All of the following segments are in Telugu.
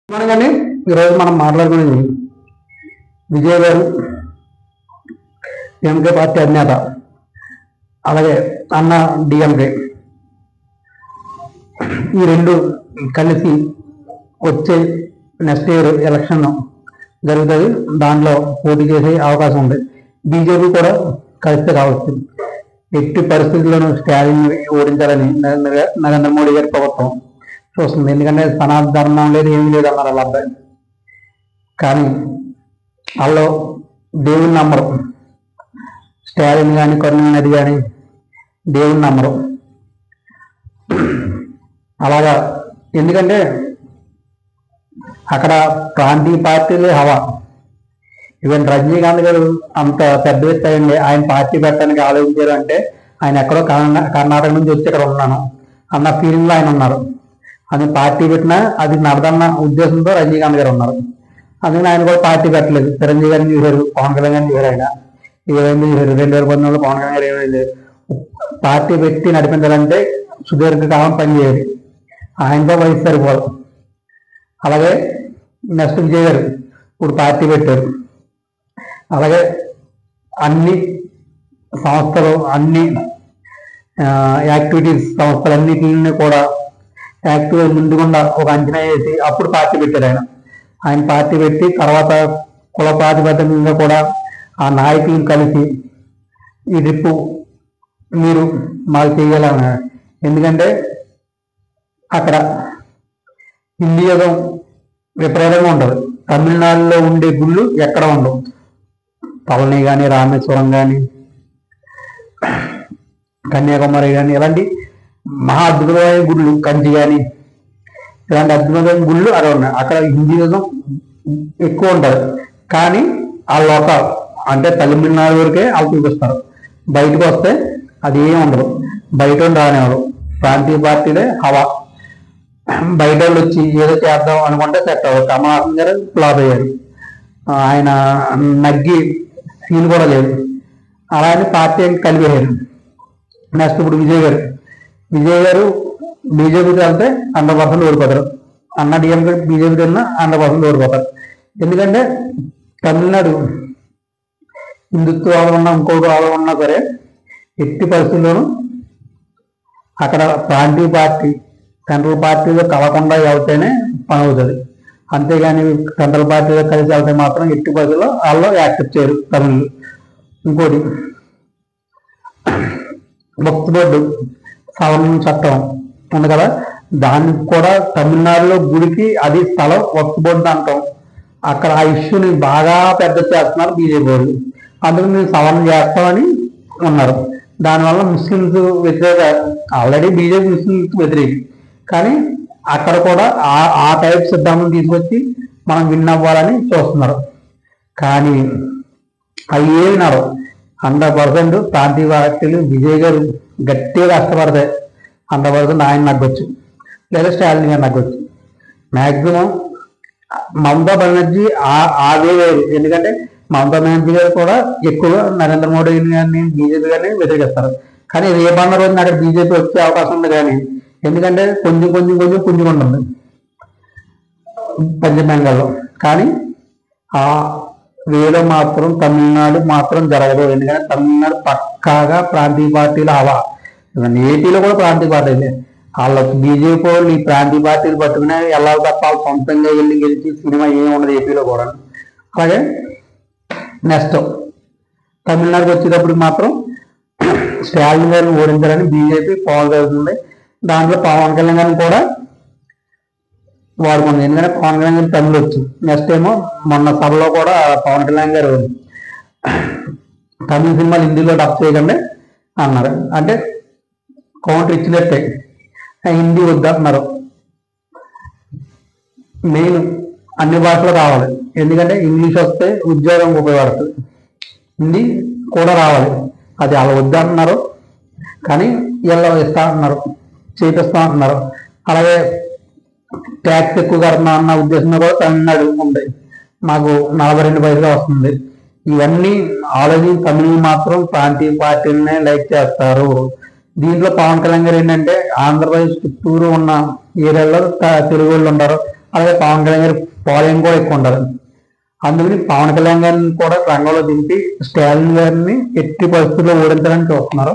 మనకండి ఈరోజు మనం మాట్లాడుకునేది విజయ్ గారు ఎంకే పార్టీ అధినేత, అలాగే అన్న డిఎంకే, ఈ రెండు కలిసి వచ్చే నెక్స్ట్ ఇయర్ ఎలక్షన్ జరుగుతుంది. దాంట్లో పోటీ చేసే అవకాశం ఉంది. బీజేపీ కూడా కలిస్తే కావచ్చు. ఎట్టి పరిస్థితుల్లోనూ స్టాలిన్ ఓడించాలని నరేంద్ర మోడీ గారి ప్రభుత్వం చూస్తుంది. ఎందుకంటే సనాతన ధర్మం లేదు, ఏమీ లేదు అన్నారు వాళ్ళ అబ్బాయి. కానీ వాళ్ళు దేవుని నమ్మరు. స్టాలిన్ కానీ కరుణానిధి కానీ దేవుని నమ్మరు. అలాగా ఎందుకంటే అక్కడ ప్రాంతీయ పార్టీలే హవా. ఈవెన్ రజనీకాంత్ గారు అంత పెద్ద వ్యక్తి అయ్యండి, ఆయన పార్టీ పెట్టడానికి ఆలోచించారు అంటే ఆయన ఎక్కడో కర్ణాటక నుంచి వచ్చి ఇక్కడ ఉన్నాను అన్న ఫీలింగ్లో ఆయన ఉన్నారు. అది పార్టీ పెట్టినా అది నడదన్న ఉద్దేశంతో రజనీకాంత్ గారు ఉన్నారు. అందుకని ఆయన కూడా పార్టీ పెట్టలేదు. చిరంజీవి గారిని చూశారు, పవన్ కళ్యాణ్ గారిని చూశారు. ఆయన ఏమైంది చూశారు. 2019లో పవన్ కళ్యాణ్ గారు ఏమైంది, పార్టీ పెట్టి నడిపించాలంటే సుదీర్ఘకాలం పనిచేయాలి. ఆయనతో వయసు సరిపోదు. అలాగే నెక్స్ట్ విజయ్ గారు ఇప్పుడు పార్టీ పెట్టారు. అలాగే అన్ని సంస్థలు, అన్ని యాక్టివిటీస్ సంస్థలన్నిటిని కూడా యాక్టివ్గా ముందుకుండా ఒక అంచనా వేసి అప్పుడు పార్టీ పెట్టారు. ఆయన పార్టీ పెట్టి తర్వాత కుల ప్రాతిపదికగా కూడా ఆ నాయకులను కలిసి ఈ రిప్పు మీరు మాకు చేయాలన్నారు. ఎందుకంటే అక్కడ హిందీయుగం విపరీతంగా ఉంటుంది. తమిళనాడులో ఉండే గుళ్ళు ఎక్కడ ఉండవు. పళని కానీ, రామేశ్వరం కానీ, కన్యాకుమారి కానీ, ఇలాంటి మహా అద్భుతమైన గుళ్ళు, కంచి కానీ, ఇలాంటి అద్భుతమైన గుళ్ళు అక్కడ ఉన్నాయి. అక్కడ హిందీయుగం ఎక్కువ ఉంటుంది. కానీ ఆ లోకల్ అంటే తమిళనాడు వరకే వాళ్ళు చూపిస్తారు. బయటకు వస్తే అది ఏమి ఉండదు. బయట రానివారు. ప్రాంతీయ పార్టీలే హవా. బయట వాళ్ళు వచ్చి ఏదో చేద్దాం అనుకుంటే సెట్ అవ్వదు. కమలహాసన్ గారు ఫ్లాప్ అయ్యారు. ఆయన నగ్గి సీన్ కూడా లేదు. అలానే పార్టీ కలిపేయారు. నెక్స్ట్ ఇప్పుడు విజయ్ గారు బీజేపీకి వెళ్తే 100% ఓడిపోతారు. అన్న డిఎంకే బీజేపీకి వెళ్ళినా 100% ఓడిపోతారు. ఎందుకంటే తమిళనాడు హిందుత్వాలు ఉన్నా ఇంకోటి వాళ్ళు ఉన్నా సరే ఎట్టి పరిస్థితుల్లోనూ అక్కడ ప్రాంతీయ పార్టీ సెంట్రల్ పార్టీలో కలవకుండా వెళ్తేనే పని అవుతుంది. అంతేగాని సెంట్రల్ పార్టీలో కలిసి వెళ్తే మాత్రం ఎట్టి పరిస్థితుల్లో వాళ్ళు యాక్సెప్ట్ చేయరు తమిళ్. ఇంకోటి వక్ఫ్ బోర్డు సవరణ చట్టం ఉంది కదా, దానికి కూడా తమిళనాడులో గుడికి అది స్థలం వక్ఫ్ బోర్డు అంటాం. అక్కడ ఆ ఇష్యూని బాగా పెద్ద చేస్తున్నారు బీజేపీ వాళ్ళు. అందుకు మేము సవరణ చేస్తామని ఉన్నారు. దానివల్ల ముస్లింస్ వ్యతిరేక, ఆల్రెడీ బీజేపీ ముస్లింస్ వ్యతిరేకి, కానీ అక్కడ కూడా ఆ టైప్ సిద్ధాంతం తీసుకొచ్చి మనం విన్ అవ్వాలని చూస్తున్నారు. కానీ అవి ఏమినారు 100% ప్రాంతీయ పార్టీలు విజయ్ గారు గట్టిగా కష్టపడతాయి. 100% ఆయన నగ్గొచ్చు, లేదా స్టాలిన్ గారు నగ్గొచ్చు. మ్యాక్సిమం మమతా బెనర్జీ అదే వేరు. ఎందుకంటే మమతా బెనర్జీ గారు కూడా ఎక్కువగా నరేంద్ర మోడీ గారిని బీజేపీ గారిని వ్యతిరేకిస్తారు. కానీ రేపన్న రోజున అక్కడ బీజేపీ వచ్చే అవకాశం ఉంది. కానీ ఎందుకంటే కొంచెం పుంజుకుంటుంది పశ్చిమ బెంగాల్లో. కానీ ఆ వేలో మాత్రం తమిళనాడు మాత్రం జరగదు. ఎందుకంటే తమిళనాడు పక్కాగా ప్రాంతీయ పార్టీలు హవా. ఏపీలో కూడా ప్రాంతీయ పార్టీలే. వాళ్ళకి బీజేపీ వాళ్ళు ఈ ప్రాంతీయ పార్టీలు పట్టుకునే వెళ్ళాలి తప్ప వాళ్ళు సొంతంగా వెళ్ళి గెలిచి సినిమా ఏమి ఉండదు ఏపీలో కూడా. అలాగే నెక్స్ట్ తమిళనాడుకి వచ్చేటప్పుడు మాత్రం స్టాలిన్ గారిని ఓడించాలని బీజేపీ పవన్ జరుగుతుంది. దాంట్లో పవన్ కళ్యాణ్ గారిని కూడా వాడుకుంది. ఎందుకంటే పవన్ కళ్యాణ్ గారు తమిళ వచ్చు. నెక్స్ట్ ఏమో మొన్న సభలో కూడా పవన్ కళ్యాణ్ గారు తమిళ సినిమాలు హిందీలో డబ్ చేయకండి అన్నారు. అంటే కౌంటర్ ఇచ్చినట్టే. హిందీ వద్దంటున్నారు. మెయిన్ అన్ని భాషలు రావాలి. ఎందుకంటే ఇంగ్లీష్ వస్తే ఉద్యోగం ఉపయోగపడుతుంది. హిందీ కూడా రావాలి. అది అలా వద్దంటున్నారు. కానీ ఇలా ఇస్తా అంటున్నారు, చేపిస్తా అంటున్నారు. అలాగే ట్యాక్స్ ఎక్కువ కడుతున్నా అన్న ఉద్దేశంలో కూడా తమిళనాడు ఉంది. మాకు 42 పైసలు వస్తుంది. ఇవన్నీ ఆల్రెడీ తమిళ మాత్రం ప్రాంతీయ పార్టీలనే లైక్ చేస్తారు. దీంట్లో పవన్ కళ్యాణ్ గారు ఏంటంటే ఆంధ్రప్రదేశ్ చుట్టూరు ఉన్న ఏరియాలో తెలుగు వాళ్ళు ఉంటారు. అలాగే పవన్ కళ్యాణ్ గారి ఫాలోయింగ్ కూడా ఎక్కువ ఉండాలి. అందుకని పవన్ కళ్యాణ్ గారిని కూడా రంగంలో దింపి స్టాలిన్ గారిని ఎట్టి పరిస్థితుల్లో ఓడించాలని చూస్తున్నారు.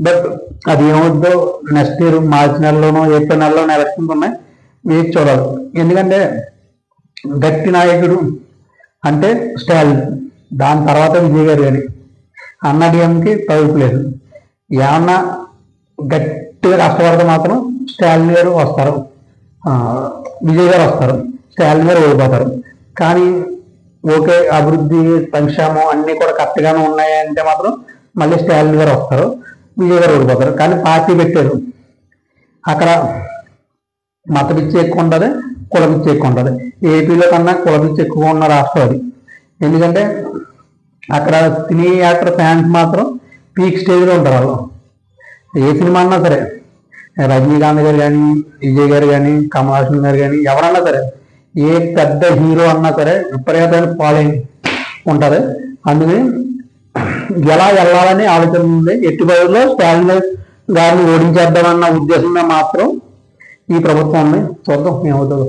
బట్ అది ఏమవుద్దో నెక్స్ట్ ఇయర్ మార్చి నెలలోనో ఏప్రిల్ నెలలోనో ఎలక్షన్స్ ఉన్నాయి, మీరు చూడాలి. ఎందుకంటే గట్టి నాయకుడు అంటే స్టాలిన్, దాని తర్వాత విజయ్ గారు కానీ అన్నడిఎంకి తగ్గులేదు. ఏమన్నా గట్టిగా కష్టపడితే మాత్రం స్టాలిన్ గారు వస్తారు, విజయ్ గారు వస్తారు, స్టాలిన్ గారు ఓడిపోతారు. కానీ ఓకే అభివృద్ధి సంక్షేమం అన్నీ కూడా కరెక్ట్గానే ఉన్నాయి అంటే మాత్రం మళ్ళీ స్టాలిన్ గారు వస్తారు, విజయ్ గారు ఓడిపోతారు. కానీ పార్టీ పెట్టారు, అక్కడ మత పిచ్చి ఎక్కువ ఉంటుంది, కుల పిచ్చి ఎక్కువ ఉంటుంది. ఏపీలో కన్నా కుల పిచ్చి ఎక్కువ ఉన్న రాష్ట్రం అది. ఎందుకంటే అక్కడ సినీ యాక్టర్ ఫ్యాన్స్ మాత్రం పీక్ స్టేజ్లో ఉంటారు. వాళ్ళు ఏ సినిమా అన్నా సరే, రజనీకాంత్ గారు కానీ, విజయ్ గారు కానీ, కమల్ హాసన్ గారు కానీ, ఎవరన్నా సరే, ఏ పెద్ద హీరో అన్నా సరే విపరీతమైన ఫాలోయింగ్ ఉంటుంది. అందుకని ఎలా వెళ్ళాలని ఆలోచన ఉంది. ఎట్టి బదుల్లో స్టాలిన్ గారిని ఓడించేద్దామన్న ఉద్దేశంగా మాత్రం ఈ ప్రభుత్వం ఉంది. చూద్దాం ఏమవుతుందో.